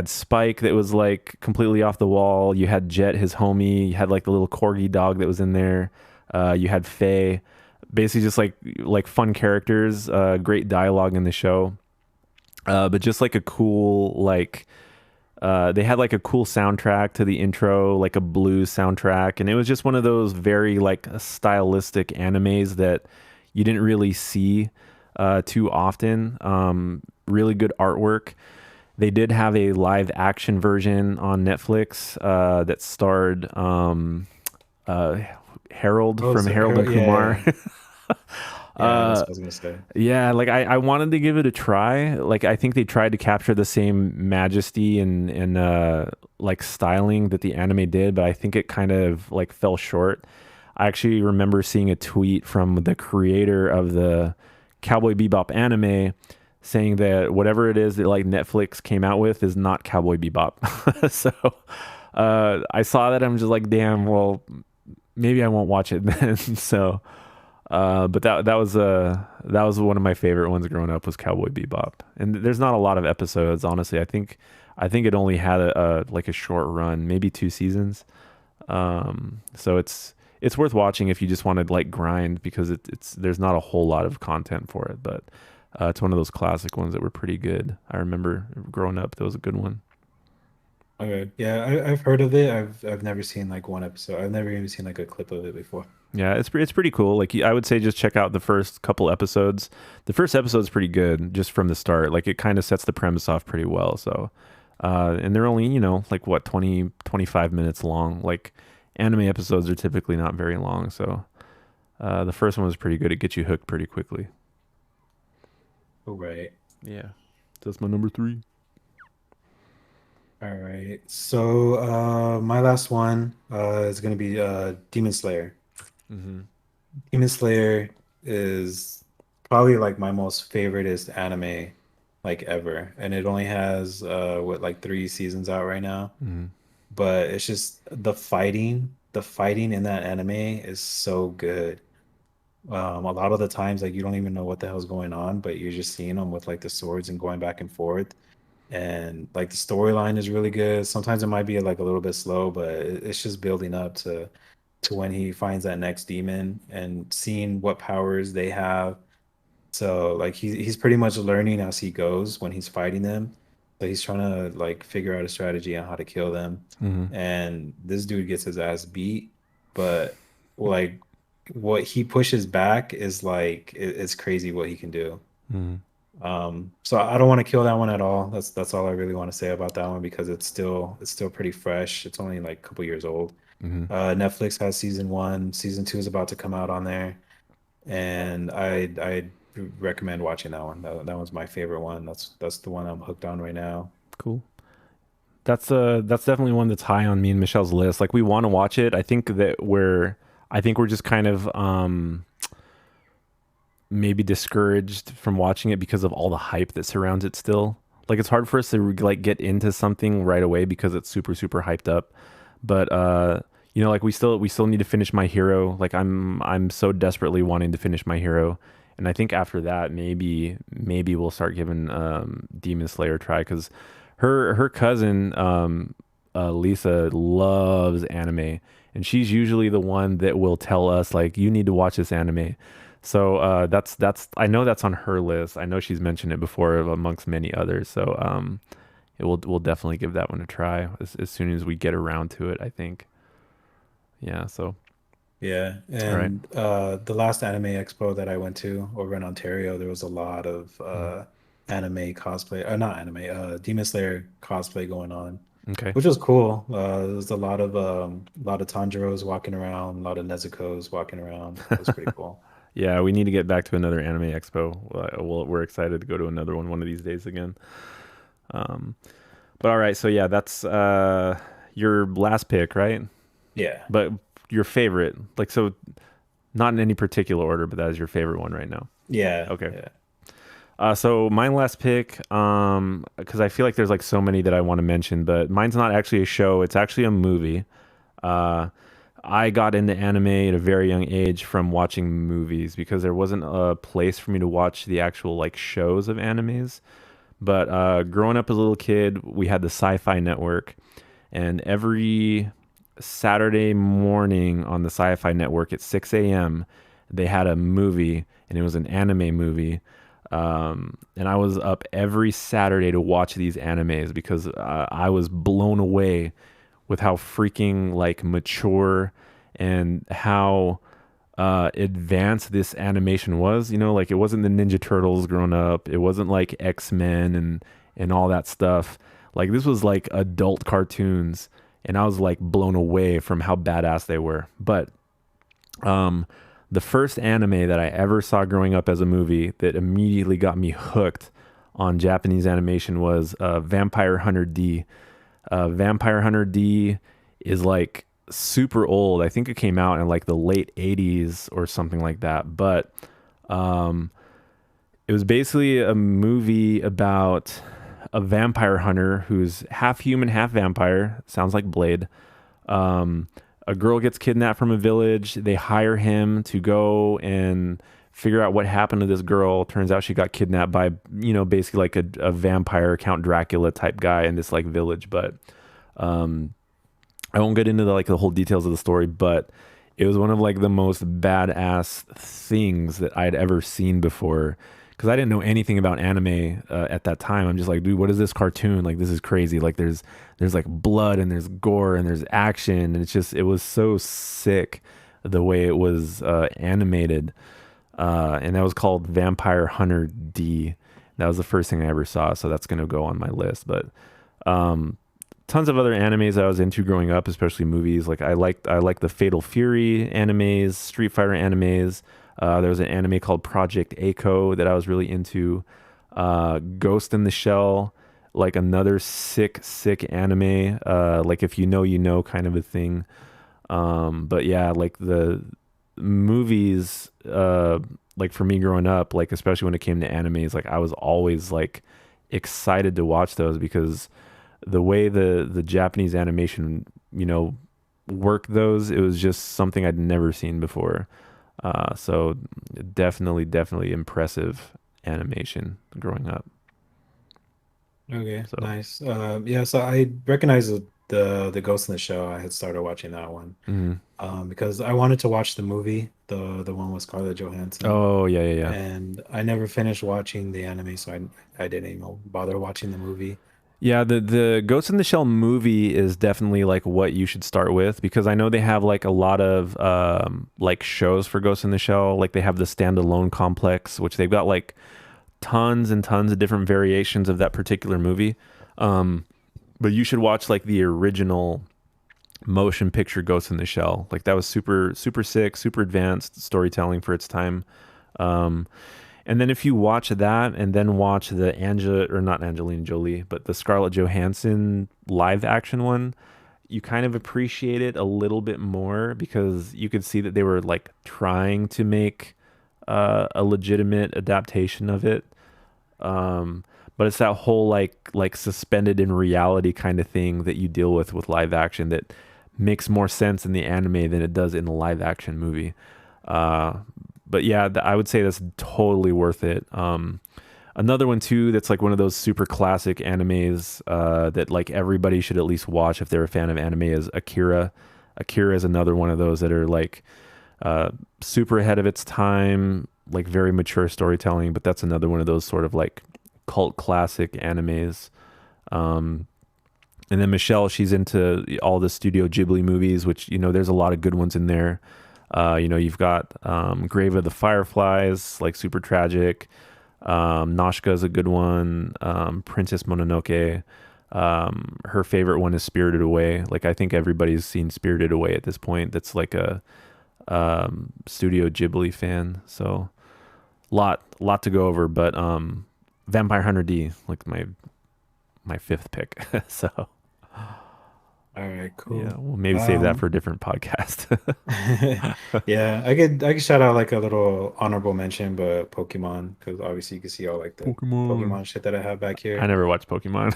[SPEAKER 2] Spike that was like completely off the wall. You had Jet, his homie. You had like the little corgi dog that was in there. You had Faye. Basically, just like fun characters. Great dialogue in the show. But just like a cool like they had like a cool soundtrack to the intro, like a blues soundtrack, and it was just one of those very like stylistic animes that you didn't really see too often. Really good artwork. They did have a live action version on Netflix that starred uh, Harold
[SPEAKER 1] Oh,
[SPEAKER 2] from
[SPEAKER 1] so
[SPEAKER 2] Harold and Kumar.
[SPEAKER 1] yeah, yeah, that's
[SPEAKER 2] uh,
[SPEAKER 1] what I was gonna say.
[SPEAKER 2] yeah, like I wanted to give it a try. Like I think they tried to capture the same majesty and like styling that the anime did, but I think it kind of like fell short. I actually remember seeing a tweet from the creator of the Cowboy Bebop anime saying that whatever it is that like Netflix came out with is not Cowboy Bebop. So I saw that I'm just like, damn, well, maybe I won't watch it then. So but that was one of my favorite ones growing up was Cowboy Bebop. And there's not a lot of episodes, honestly. I think it only had a like a short run, maybe 2 seasons. So it's worth watching if you just want to like grind because it's there's not a whole lot of content for it, but it's one of those classic ones that were pretty good. I remember growing up, that was a good one.
[SPEAKER 1] Okay, yeah, I've heard of it. I've never seen like one episode. I've never even seen like a clip of it before.
[SPEAKER 2] Yeah, it's pretty cool. Like I would say, just check out the first couple episodes. The first episode's pretty good just from the start. Like it kind of sets the premise off pretty well. So, and they're only like what 20-25 minutes long. Like anime episodes are typically not very long. So, the first one was pretty good. It gets you hooked pretty quickly.
[SPEAKER 1] Oh, right.
[SPEAKER 2] Yeah, that's my number three.
[SPEAKER 1] All right. So my last one is gonna be Demon Slayer.
[SPEAKER 2] Mm-hmm.
[SPEAKER 1] Demon Slayer is probably like my most favoriteest anime like ever. And it only has what like 3 seasons out right now.
[SPEAKER 2] Mm-hmm.
[SPEAKER 1] But it's just the fighting in that anime is so good. A lot of the times like you don't even know what the hell's going on, but you're just seeing them with like the swords and going back and forth. And like the storyline is really good. Sometimes it might be like a little bit slow, but it's just building up to when he finds that next demon and seeing what powers they have. So like he's pretty much learning as he goes when he's fighting them. So he's trying to like figure out a strategy on how to kill them.
[SPEAKER 2] Mm-hmm.
[SPEAKER 1] And this dude gets his ass beat, but like what he pushes back is like it's crazy what he can do.
[SPEAKER 2] Mm-hmm.
[SPEAKER 1] So I don't want to kill that one at all. That's all I really want to say about that one because it's still pretty fresh. It's only like a couple years old.
[SPEAKER 2] Mm-hmm.
[SPEAKER 1] Netflix has season one, season two is about to come out on there, and I recommend watching that one. That one's my favorite one. That's the one I'm hooked on right now.
[SPEAKER 2] Cool. That's definitely one that's high on me and Michelle's list. Like we want to watch it. I think we're just kind of maybe discouraged from watching it because of all the hype that surrounds it still. Like it's hard for us to like get into something right away because it's super super hyped up. But you know, like we still need to finish My Hero. Like I'm so desperately wanting to finish My Hero. And I think after that, maybe we'll start giving Demon Slayer a try because her cousin Lisa loves anime, and she's usually the one that will tell us like you need to watch this anime. So that's I know that's on her list. I know she's mentioned it before amongst many others. So we'll definitely give that one a try as soon as we get around to it. I think. Yeah. So
[SPEAKER 1] Yeah,
[SPEAKER 2] all right.
[SPEAKER 1] and the last anime expo that I went to over in Ontario, there was a lot of
[SPEAKER 2] Mm.
[SPEAKER 1] anime cosplay, not anime, Demon Slayer cosplay going on,
[SPEAKER 2] Okay.
[SPEAKER 1] which was cool. There was a lot of Tanjiros walking around, a lot of Nezuko's walking around. It was pretty cool.
[SPEAKER 2] Yeah, we need to get back to another anime expo. We're excited to go to another one of these days again. Um, but all right, so yeah, that's your last pick, right?
[SPEAKER 1] Yeah,
[SPEAKER 2] But your favorite, like so, not in any particular order, but that is your favorite one right now.
[SPEAKER 1] yeah,
[SPEAKER 2] Okay.
[SPEAKER 1] yeah.
[SPEAKER 2] So my last pick, because I feel like there's like so many that I want to mention, but mine's not actually a show. It's actually a movie. Uh, I got into anime at a very young age from watching movies because there wasn't a place for me to watch the actual like shows of animes. But growing up as a little kid, we had the Sci-Fi Network, and every Saturday morning on the Sci-Fi Network at 6 a.m., they had a movie, and it was an anime movie. And I was up every Saturday to watch these animes because I was blown away with how freaking like mature and how advanced this animation was. You know, like it wasn't the Ninja Turtles growing up. It wasn't like X-Men and all that stuff. Like this was like adult cartoons, and I was like blown away from how badass they were. But um, the first anime that I ever saw growing up as a movie that immediately got me hooked on Japanese animation was Vampire Hunter D. Vampire Hunter D is like super old. I think it came out in like the late 80s or something like that. But um, it was basically a movie about a vampire hunter who's half human, half vampire. Sounds like Blade. Um, a girl gets kidnapped from a village. They hire him to go and figure out what happened to this girl. Turns out she got kidnapped by, you know, basically like a vampire Count Dracula type guy in this like village. But um, I won't get into the whole details of the story, but it was one of like the most badass things that I'd ever seen before. Because I didn't know anything about anime at that time. I'm just like, dude, what is this cartoon? Like, this is crazy. Like, there's like blood and there's gore and there's action, and it was so sick the way it was animated. And that was called Vampire Hunter D. That was the first thing I ever saw, so that's gonna go on my list. But um, tons of other animes I was into growing up, especially movies. Like I like the Fatal Fury animes, Street Fighter animes. There was an anime called Project Echo that I was really into. Ghost in the Shell, like another sick anime. Like if you know, you know, kind of a thing. But yeah, like the movies, like for me growing up, like especially when it came to animes, like I was always like excited to watch those because the way the Japanese animation, you know, worked those, it was just something I'd never seen before. So definitely impressive animation growing up.
[SPEAKER 1] Okay,
[SPEAKER 2] So
[SPEAKER 1] nice. Yeah, so I recognize the Ghost in the Shell. I had started watching that one
[SPEAKER 2] mhm.
[SPEAKER 1] because I wanted to watch the movie, the one with Scarlett Johansson,
[SPEAKER 2] Oh yeah.
[SPEAKER 1] and I never finished watching the anime, so I didn't even bother watching the movie.
[SPEAKER 2] Yeah, the Ghost in the Shell movie is definitely like what you should start with because I know they have like a lot of like shows for Ghost in the Shell. Like they have the standalone complex, which they've got like tons and tons of different variations of that particular movie. Um, but you should watch like the original motion picture Ghost in the Shell. Like that was super sick, super advanced storytelling for its time. Um, and then if you watch that and then watch the Angela or not Angelina Jolie, but the Scarlett Johansson live action one, you kind of appreciate it a little bit more because you could see that they were like trying to make a legitimate adaptation of it. Um, but it's that whole like suspended in reality kind of thing that you deal with live action that makes more sense in the anime than it does in the live action movie. Uh, but yeah, I would say that's totally worth it. Another one too that's like one of those super classic animes that like everybody should at least watch if they're a fan of anime is Akira. Akira is another one of those that are like uh, super ahead of its time, like very mature storytelling. But that's another one of those sort of like cult classic animes. Um, and then Michelle, she's into all the Studio Ghibli movies, which there's a lot of good ones in there. You've got Grave of the Fireflies, like super tragic. Noshka is a good one. Princess Mononoke. Her favorite one is Spirited Away. Like I think everybody's seen Spirited Away at this point. That's like a Studio Ghibli fan. So lot to go over. But Vampire Hunter D, like my fifth pick. So
[SPEAKER 1] All right,
[SPEAKER 2] yeah,
[SPEAKER 1] cool.
[SPEAKER 2] we'll maybe save that
[SPEAKER 1] Um,
[SPEAKER 2] for a different podcast.
[SPEAKER 1] yeah, I could shout out like a little honorable mention, but Pokemon, because obviously you can see all like the
[SPEAKER 2] Pokemon.
[SPEAKER 1] Pokemon shit that I have back
[SPEAKER 2] I
[SPEAKER 1] here.
[SPEAKER 2] never watched Pokemon.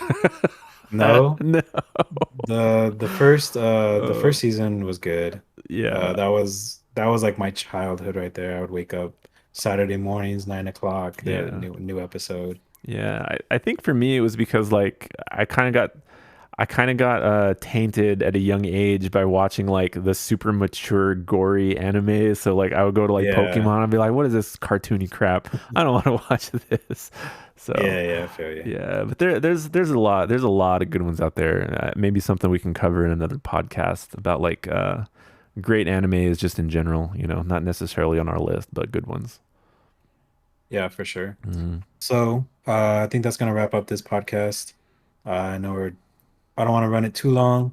[SPEAKER 1] No,
[SPEAKER 2] No.
[SPEAKER 1] the
[SPEAKER 2] Uh,
[SPEAKER 1] first season was good.
[SPEAKER 2] yeah.
[SPEAKER 1] That was like my childhood right there. I would wake up Saturday mornings, 9 o'clock, the
[SPEAKER 2] Yeah.
[SPEAKER 1] new episode.
[SPEAKER 2] Yeah. I think for me it was because like I kind of got tainted at a young age by watching like the super mature gory anime. So like I would go to like
[SPEAKER 1] Yeah,
[SPEAKER 2] Pokemon and be like, what is this cartoony crap? I don't want to watch this. So
[SPEAKER 1] yeah, I feel you.
[SPEAKER 2] yeah, but there's a lot of good ones out there. Maybe something we can cover in another podcast about like great animes just in general, not necessarily on our list, but good ones.
[SPEAKER 1] Yeah, for sure.
[SPEAKER 2] Mhm.
[SPEAKER 1] So, I think that's gonna wrap up this podcast. I know I don't want to run it too long,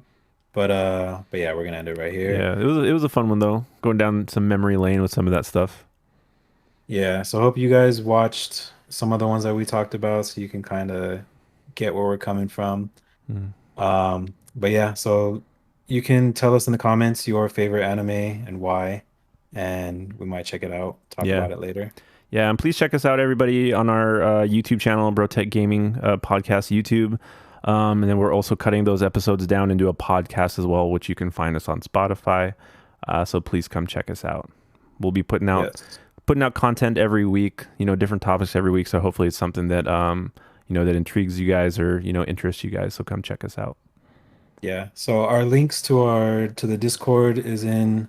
[SPEAKER 1] but yeah, we're gonna end it right here.
[SPEAKER 2] Yeah, it was a fun one though, going down some memory lane with some of that stuff.
[SPEAKER 1] Yeah, so hope you guys watched some of the ones that we talked about so you can kind of get where we're coming from.
[SPEAKER 2] Mm.
[SPEAKER 1] But yeah, so you can tell us in the comments your favorite anime and why, and we might check it out, talk
[SPEAKER 2] Yeah.
[SPEAKER 1] about it later.
[SPEAKER 2] Yeah, and please check us out, everybody, on our YouTube channel, BroTech Gaming Podcast YouTube. And then we're also cutting those episodes down into a podcast as well, which you can find us on Spotify. So please come check us out. We'll be
[SPEAKER 1] Yes.
[SPEAKER 2] putting out content every week, different topics every week. So hopefully it's something that that intrigues you guys or interests you guys. So come check us out.
[SPEAKER 1] Yeah. So our links to the Discord is in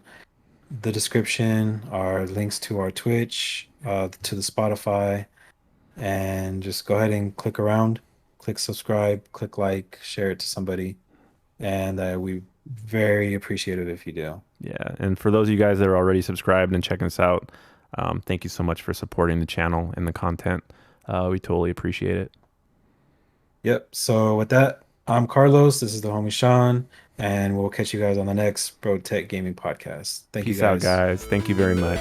[SPEAKER 1] the description, our links to our Twitch, to the Spotify, and just go ahead and click around, click subscribe, click like, share it to somebody, and we very appreciate it if you do.
[SPEAKER 2] Yeah, and for those of you guys that are already subscribed and checking us out, thank you so much for supporting the channel and the content. We totally appreciate it.
[SPEAKER 1] Yep. So with that, I'm Carlos. This is the homie Sean, and we'll catch you guys on the next Bro Tech Gaming podcast. Thank you
[SPEAKER 2] Peace out,
[SPEAKER 1] guys.
[SPEAKER 2] guys. Thank you very much.